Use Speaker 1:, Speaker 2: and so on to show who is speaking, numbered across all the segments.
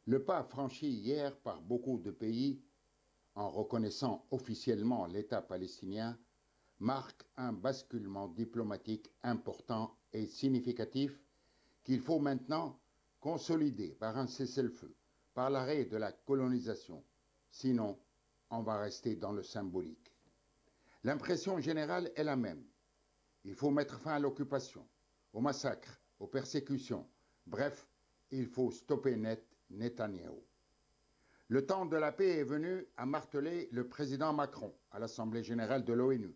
Speaker 1: Le pas franchi hier par beaucoup de pays en reconnaissant officiellement l'État palestinien marque un basculement diplomatique important et significatif qu'il faut maintenant consolider par un cessez-le-feu, par l'arrêt de la colonisation. Sinon, on va rester dans le symbolique. L'impression générale est la même. Il faut mettre fin à l'occupation, aux massacres, aux persécutions. Bref, il faut stopper net Netanyahou. Le temps de la paix est venu, a martelé le président Macron à l'Assemblée générale de l'ONU.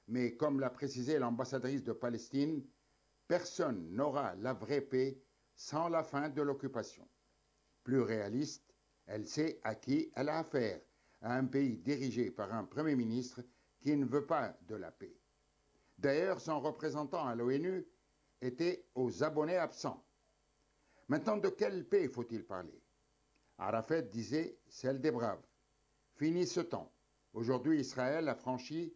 Speaker 1: Mais comme l'a précisé l'ambassadrice de Palestine, personne n'aura la vraie paix sans la fin de l'occupation. Plus réaliste, elle sait à qui elle a affaire, à un pays dirigé par un Premier ministre qui ne veut pas de la paix. D'ailleurs, son représentant à l'ONU était aux abonnés absents. Maintenant, de quelle paix faut-il parler? Arafat disait celle des braves. Fini ce temps. Aujourd'hui, Israël a franchi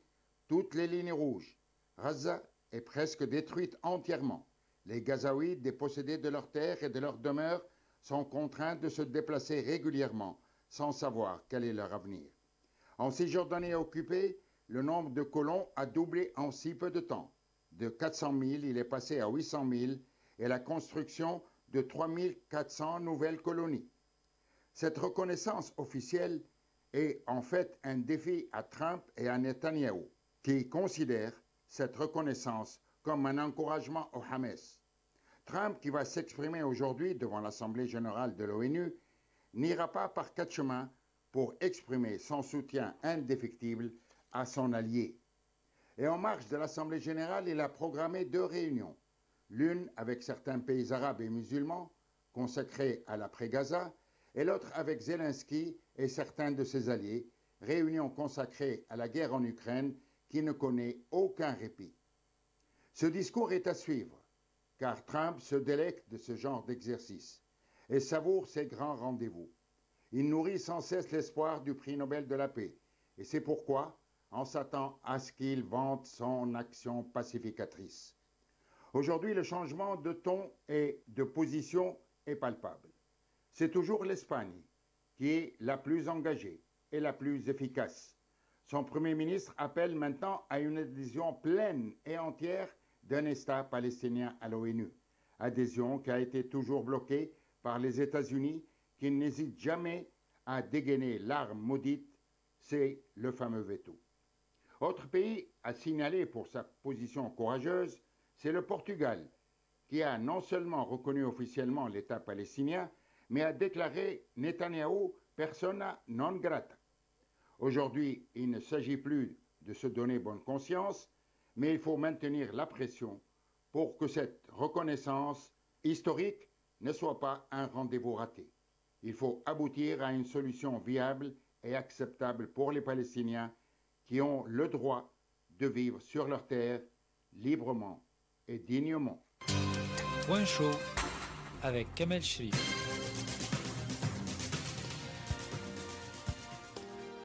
Speaker 1: toutes les lignes rouges. Gaza est presque détruite entièrement. Les Gazaouis, dépossédés de leurs terres et de leurs demeures, sont contraints de se déplacer régulièrement, sans savoir quel est leur avenir. En Cisjordanie occupée, le nombre de colons a doublé en si peu de temps. De 400 000, il est passé à 800 000 et la construction de 3 400 nouvelles colonies. Cette reconnaissance officielle est en fait un défi à Trump et à Netanyahou, qui considèrent cette reconnaissance comme un encouragement au Hamas. Trump, qui va s'exprimer aujourd'hui devant l'Assemblée générale de l'ONU, n'ira pas par quatre chemins pour exprimer son soutien indéfectible à son allié. Et en marge de l'Assemblée générale, il a programmé deux réunions, l'une avec certains pays arabes et musulmans, consacrée à l'après-Gaza, et l'autre avec Zelensky et certains de ses alliés, réunion consacrée à la guerre en Ukraine qui ne connaît aucun répit. Ce discours est à suivre, car Trump se délecte de ce genre d'exercice et savoure ses grands rendez-vous. Il nourrit sans cesse l'espoir du prix Nobel de la paix, et c'est pourquoi on s'attend à ce qu'il vante son action pacificatrice. Aujourd'hui, le changement de ton et de position est palpable. C'est toujours l'Espagne qui est la plus engagée et la plus efficace. Son Premier ministre appelle maintenant à une adhésion pleine et entière d'un État palestinien à l'ONU. Adhésion qui a été toujours bloquée par les États-Unis qui n'hésitent jamais à dégainer l'arme maudite, c'est le fameux veto. Autre pays à signaler pour sa position courageuse, c'est le Portugal, qui a non seulement reconnu officiellement l'État palestinien, mais a déclaré Netanyahou persona non grata. Aujourd'hui, il ne s'agit plus de se donner bonne conscience, mais il faut maintenir la pression pour que cette reconnaissance historique ne soit pas un rendez-vous raté. Il faut aboutir à une solution viable et acceptable pour les Palestiniens qui ont le droit de vivre sur leur terre librement et dignement.
Speaker 2: Point chaud avec Kamel Cherif.